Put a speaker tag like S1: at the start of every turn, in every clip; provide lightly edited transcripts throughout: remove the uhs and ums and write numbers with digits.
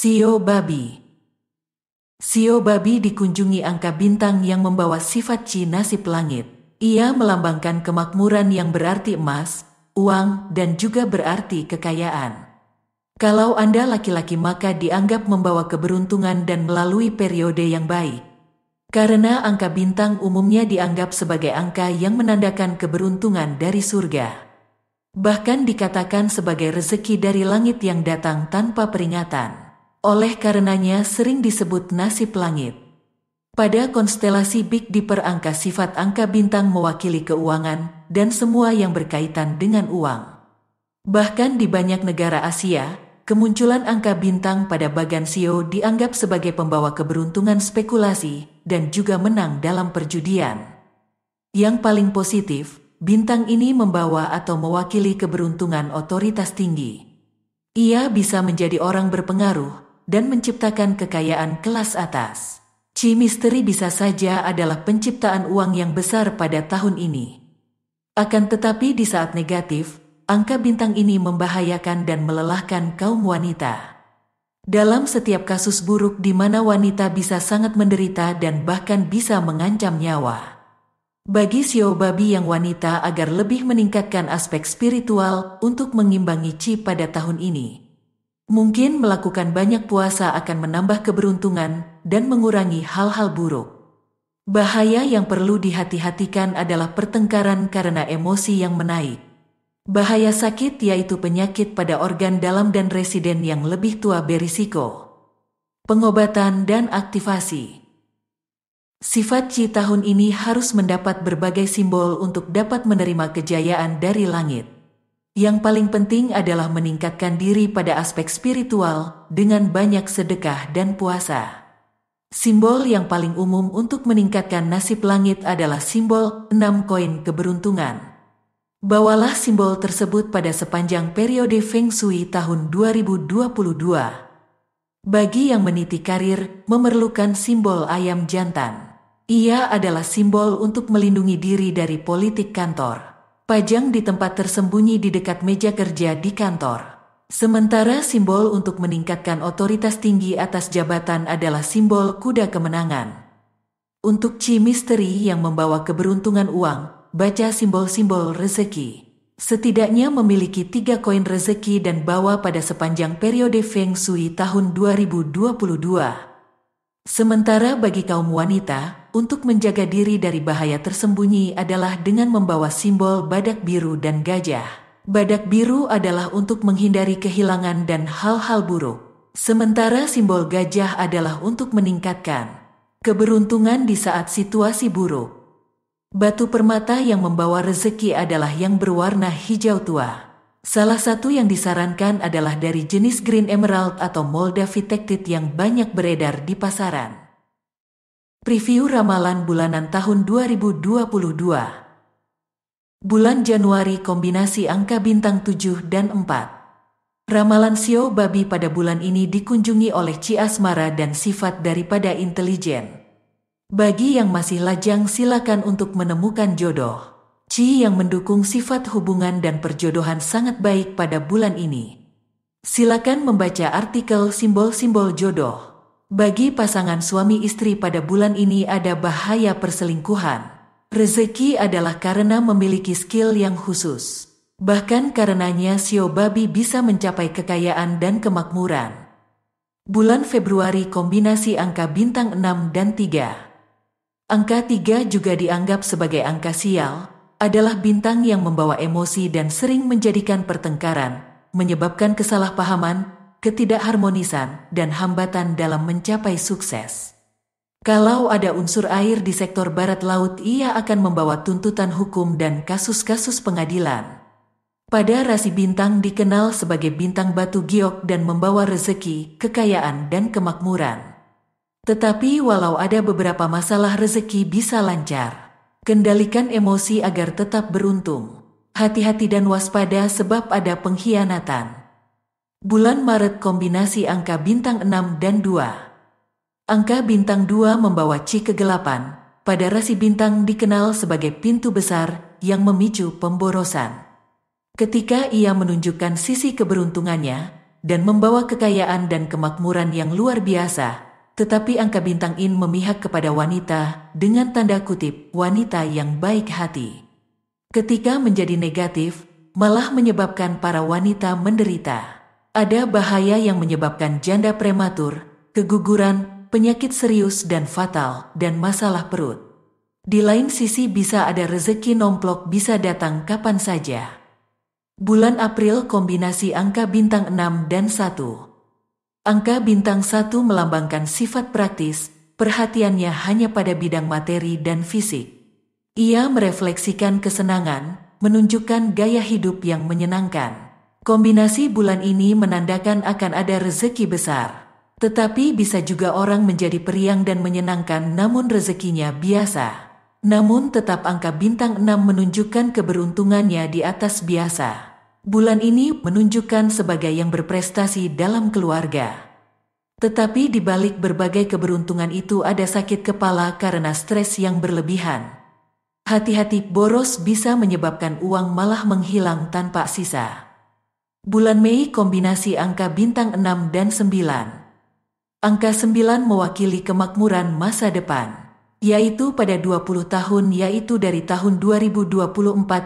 S1: Shio Babi. Shio Babi dikunjungi angka bintang yang membawa sifat Qi nasib langit. Ia melambangkan kemakmuran yang berarti emas, uang, dan juga berarti kekayaan. Kalau Anda laki-laki maka dianggap membawa keberuntungan dan melalui periode yang baik. Karena angka bintang umumnya dianggap sebagai angka yang menandakan keberuntungan dari surga. Bahkan dikatakan sebagai rezeki dari langit yang datang tanpa peringatan. Oleh karenanya sering disebut nasib langit. Pada konstelasi Big Dipper angka sifat angka bintang mewakili keuangan dan semua yang berkaitan dengan uang. Bahkan di banyak negara Asia, kemunculan angka bintang pada bagan Shio dianggap sebagai pembawa keberuntungan spekulasi dan juga menang dalam perjudian. Yang paling positif, bintang ini membawa atau mewakili keberuntungan otoritas tinggi. Ia bisa menjadi orang berpengaruh dan menciptakan kekayaan kelas atas. Qi misteri bisa saja adalah penciptaan uang yang besar pada tahun ini. Akan tetapi di saat negatif, angka bintang ini membahayakan dan melelahkan kaum wanita. Dalam setiap kasus buruk di mana wanita bisa sangat menderita dan bahkan bisa mengancam nyawa. Bagi Shio Babi yang wanita agar lebih meningkatkan aspek spiritual untuk mengimbangi Qi pada tahun ini. Mungkin melakukan banyak puasa akan menambah keberuntungan dan mengurangi hal-hal buruk. Bahaya yang perlu dihati-hatikan adalah pertengkaran karena emosi yang menaik. Bahaya sakit yaitu penyakit pada organ dalam dan residen yang lebih tua berisiko. Pengobatan dan aktivasi. Sifat Qi tahun ini harus mendapat berbagai simbol untuk dapat menerima kejayaan dari langit. Yang paling penting adalah meningkatkan diri pada aspek spiritual dengan banyak sedekah dan puasa. Simbol yang paling umum untuk meningkatkan nasib langit adalah simbol 6 koin keberuntungan. Bawalah simbol tersebut pada sepanjang periode Feng Shui tahun 2022. Bagi yang meniti karir, memerlukan simbol ayam jantan. Ia adalah simbol untuk melindungi diri dari politik kantor. Pajang di tempat tersembunyi di dekat meja kerja di kantor. Sementara simbol untuk meningkatkan otoritas tinggi atas jabatan adalah simbol kuda kemenangan. Untuk Qi misteri yang membawa keberuntungan uang, baca simbol-simbol rezeki. Setidaknya memiliki 3 koin rezeki dan bawa pada sepanjang periode Feng Shui tahun 2022. Sementara bagi kaum wanita, untuk menjaga diri dari bahaya tersembunyi adalah dengan membawa simbol badak biru dan gajah. Badak biru adalah untuk menghindari kehilangan dan hal-hal buruk. Sementara simbol gajah adalah untuk meningkatkan keberuntungan di saat situasi buruk. Batu permata yang membawa rezeki adalah yang berwarna hijau tua. Salah satu yang disarankan adalah dari jenis Green Emerald atau Moldavite yang banyak beredar di pasaran. Preview ramalan bulanan tahun 2022. Bulan Januari kombinasi angka bintang 7 dan 4. Ramalan Shio Babi pada bulan ini dikunjungi oleh Qi asmara dan sifat daripada intelijen. Bagi yang masih lajang silakan untuk menemukan jodoh. Qi yang mendukung sifat hubungan dan perjodohan sangat baik pada bulan ini. Silakan membaca artikel simbol-simbol jodoh. Bagi pasangan suami istri pada bulan ini ada bahaya perselingkuhan. Rezeki adalah karena memiliki skill yang khusus. Bahkan karenanya Shio Babi bisa mencapai kekayaan dan kemakmuran. Bulan Februari kombinasi angka bintang 6 dan 3. Angka 3 juga dianggap sebagai angka sial. Adalah bintang yang membawa emosi dan sering menjadikan pertengkaran, menyebabkan kesalahpahaman, ketidakharmonisan, dan hambatan dalam mencapai sukses. Kalau ada unsur air di sektor barat laut, ia akan membawa tuntutan hukum dan kasus-kasus pengadilan. Pada rasi bintang dikenal sebagai bintang batu giok dan membawa rezeki, kekayaan, dan kemakmuran. Tetapi walau ada beberapa masalah rezeki bisa lancar. Kendalikan emosi agar tetap beruntung. Hati-hati dan waspada sebab ada pengkhianatan. Bulan Maret kombinasi angka bintang 6 dan 2. Angka bintang 2 membawa Qi kegelapan. Pada rasi bintang dikenal sebagai pintu besar yang memicu pemborosan. Ketika ia menunjukkan sisi keberuntungannya, dan membawa kekayaan dan kemakmuran yang luar biasa. Tetapi angka bintang In memihak kepada wanita, dengan tanda kutip, wanita yang baik hati. Ketika menjadi negatif, malah menyebabkan para wanita menderita. Ada bahaya yang menyebabkan janda prematur, keguguran, penyakit serius dan fatal, dan masalah perut. Di lain sisi bisa ada rezeki nomplok bisa datang kapan saja. Bulan April kombinasi angka bintang 6 dan 1. Angka bintang 1 melambangkan sifat praktis, perhatiannya hanya pada bidang materi dan fisik. Ia merefleksikan kesenangan, menunjukkan gaya hidup yang menyenangkan. Kombinasi bulan ini menandakan akan ada rezeki besar. Tetapi bisa juga orang menjadi periang dan menyenangkan namun rezekinya biasa. Namun tetap angka bintang 6 menunjukkan keberuntungannya di atas biasa. Bulan ini menunjukkan sebagai yang berprestasi dalam keluarga. Tetapi di balik berbagai keberuntungan itu ada sakit kepala karena stres yang berlebihan. Hati-hati, boros bisa menyebabkan uang malah menghilang tanpa sisa. Bulan Mei kombinasi angka bintang 6 dan 9. Angka 9 mewakili kemakmuran masa depan, yaitu pada 20 tahun yaitu dari tahun 2024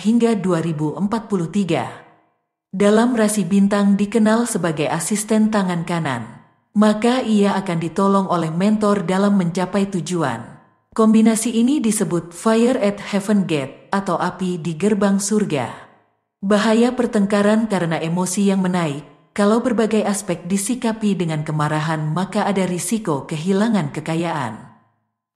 S1: hingga 2043. Dalam rasi bintang dikenal sebagai asisten tangan kanan, maka ia akan ditolong oleh mentor dalam mencapai tujuan. Kombinasi ini disebut Fire at Heaven Gate atau api di gerbang surga. Bahaya pertengkaran karena emosi yang menaik. Kalau berbagai aspek disikapi dengan kemarahan maka ada risiko kehilangan kekayaan.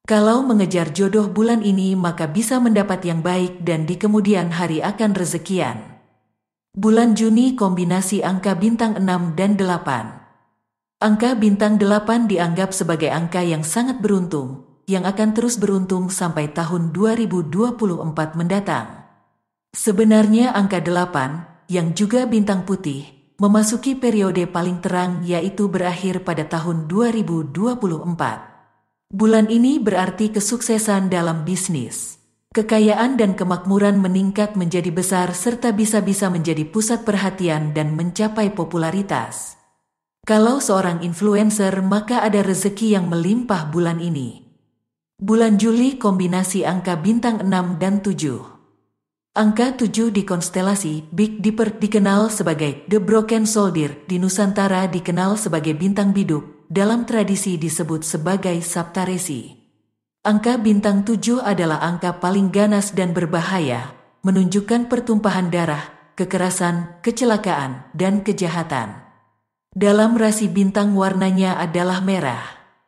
S1: Kalau mengejar jodoh bulan ini maka bisa mendapat yang baik dan di kemudian hari akan rezekian. Bulan Juni kombinasi angka bintang 6 dan 8. Angka bintang 8 dianggap sebagai angka yang sangat beruntung, yang akan terus beruntung sampai tahun 2024 mendatang. Sebenarnya angka 8, yang juga bintang putih, memasuki periode paling terang yaitu berakhir pada tahun 2024. Bulan ini berarti kesuksesan dalam bisnis. Kekayaan dan kemakmuran meningkat menjadi besar serta bisa-bisa menjadi pusat perhatian dan mencapai popularitas. Kalau seorang influencer maka ada rezeki yang melimpah bulan ini. Bulan Juli kombinasi angka bintang 6 dan 7. Angka 7 di konstelasi Big Dipper dikenal sebagai The Broken Soldier, di Nusantara dikenal sebagai bintang biduk, dalam tradisi disebut sebagai Saptaresi. Angka bintang 7 adalah angka paling ganas dan berbahaya, menunjukkan pertumpahan darah, kekerasan, kecelakaan, dan kejahatan. Dalam rasi bintang warnanya adalah merah.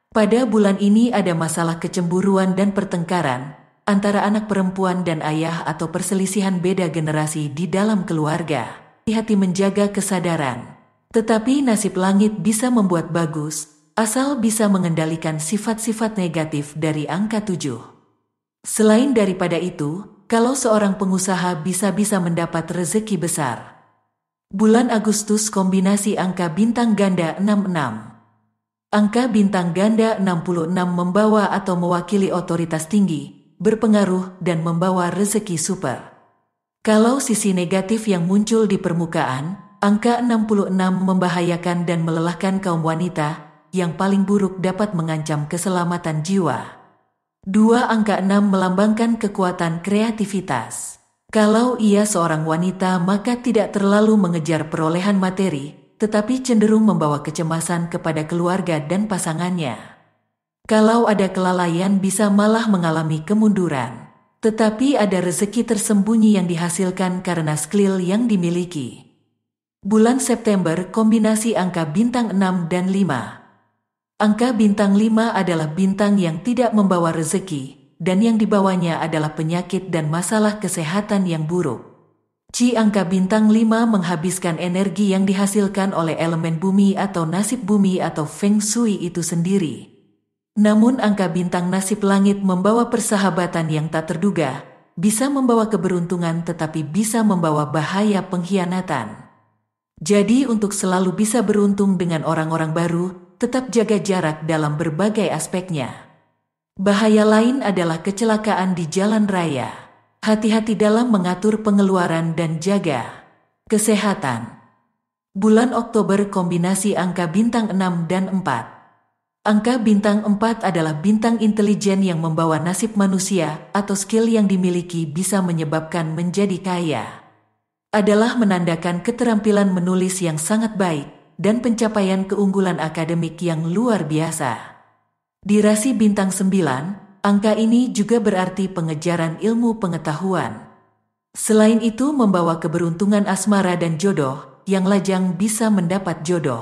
S1: Pada bulan ini ada masalah kecemburuan dan pertengkaran antara anak perempuan dan ayah atau perselisihan beda generasi di dalam keluarga. Hati-hati menjaga kesadaran. Tetapi nasib langit bisa membuat bagus, asal bisa mengendalikan sifat-sifat negatif dari angka 7. Selain daripada itu, kalau seorang pengusaha bisa-bisa mendapat rezeki besar. Bulan Agustus kombinasi angka bintang ganda 66. Angka bintang ganda 66 membawa atau mewakili otoritas tinggi, berpengaruh dan membawa rezeki super. Kalau sisi negatif yang muncul di permukaan, angka 66 membahayakan dan melelahkan kaum wanita, yang paling buruk dapat mengancam keselamatan jiwa. 2 angka 6 melambangkan kekuatan kreativitas. Kalau ia seorang wanita maka tidak terlalu mengejar perolehan materi, tetapi cenderung membawa kecemasan kepada keluarga dan pasangannya. Kalau ada kelalaian bisa malah mengalami kemunduran. Tetapi ada rezeki tersembunyi yang dihasilkan karena skill yang dimiliki. Bulan September kombinasi angka bintang 6 dan 5. Angka bintang 5 adalah bintang yang tidak membawa rezeki, dan yang dibawanya adalah penyakit dan masalah kesehatan yang buruk. Angka bintang 5 menghabiskan energi yang dihasilkan oleh elemen bumi atau nasib bumi atau Feng Shui itu sendiri. Namun angka bintang nasib langit membawa persahabatan yang tak terduga, bisa membawa keberuntungan tetapi bisa membawa bahaya pengkhianatan. Jadi untuk selalu bisa beruntung dengan orang-orang baru, tetap jaga jarak dalam berbagai aspeknya. Bahaya lain adalah kecelakaan di jalan raya. Hati-hati dalam mengatur pengeluaran dan jaga kesehatan. Bulan Oktober kombinasi angka bintang 6 dan 4. Angka bintang 4 adalah bintang intelijen yang membawa nasib manusia atau skill yang dimiliki bisa menyebabkan menjadi kaya. Adalah menandakan keterampilan menulis yang sangat baik dan pencapaian keunggulan akademik yang luar biasa. Di rasi bintang 9, angka ini juga berarti pengejaran ilmu pengetahuan. Selain itu membawa keberuntungan asmara dan jodoh, yang lajang bisa mendapat jodoh.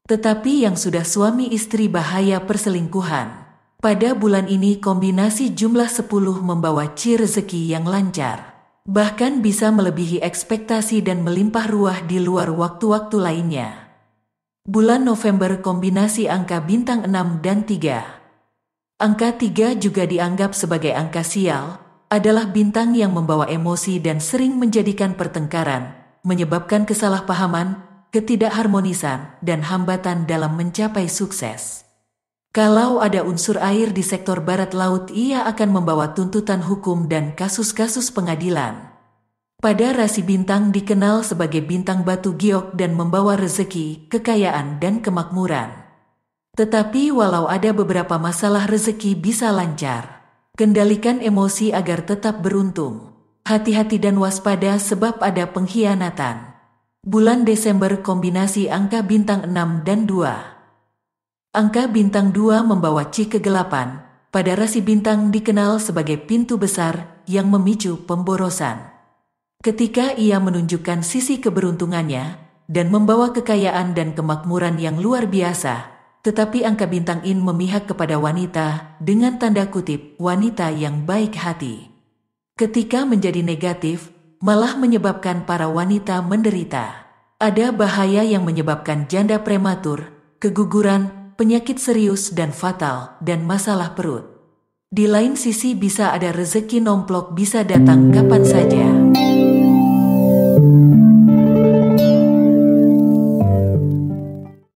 S1: Tetapi yang sudah suami istri bahaya perselingkuhan. Pada bulan ini kombinasi jumlah 10 membawa ciri rezeki yang lancar. Bahkan bisa melebihi ekspektasi dan melimpah ruah di luar waktu-waktu lainnya. Bulan November kombinasi angka bintang 6 dan 3. Angka 3 juga dianggap sebagai angka sial, adalah bintang yang membawa emosi dan sering menjadikan pertengkaran, menyebabkan kesalahpahaman, ketidakharmonisan, dan hambatan dalam mencapai sukses. Kalau ada unsur air di sektor barat laut, ia akan membawa tuntutan hukum dan kasus-kasus pengadilan. Pada rasi bintang dikenal sebagai bintang batu giok dan membawa rezeki, kekayaan, dan kemakmuran. Tetapi walau ada beberapa masalah rezeki bisa lancar. Kendalikan emosi agar tetap beruntung. Hati-hati dan waspada sebab ada pengkhianatan. Bulan Desember kombinasi angka bintang 6 dan 2. Angka bintang 2 membawa ciri kegelapan. Pada rasi bintang dikenal sebagai pintu besar yang memicu pemborosan. Ketika ia menunjukkan sisi keberuntungannya dan membawa kekayaan dan kemakmuran yang luar biasa, tetapi angka bintang in memihak kepada wanita dengan tanda kutip wanita yang baik hati. Ketika menjadi negatif, malah menyebabkan para wanita menderita. Ada bahaya yang menyebabkan janda prematur, keguguran, penyakit serius dan fatal, dan masalah perut. Di lain sisi bisa ada rezeki nomplok bisa datang kapan saja.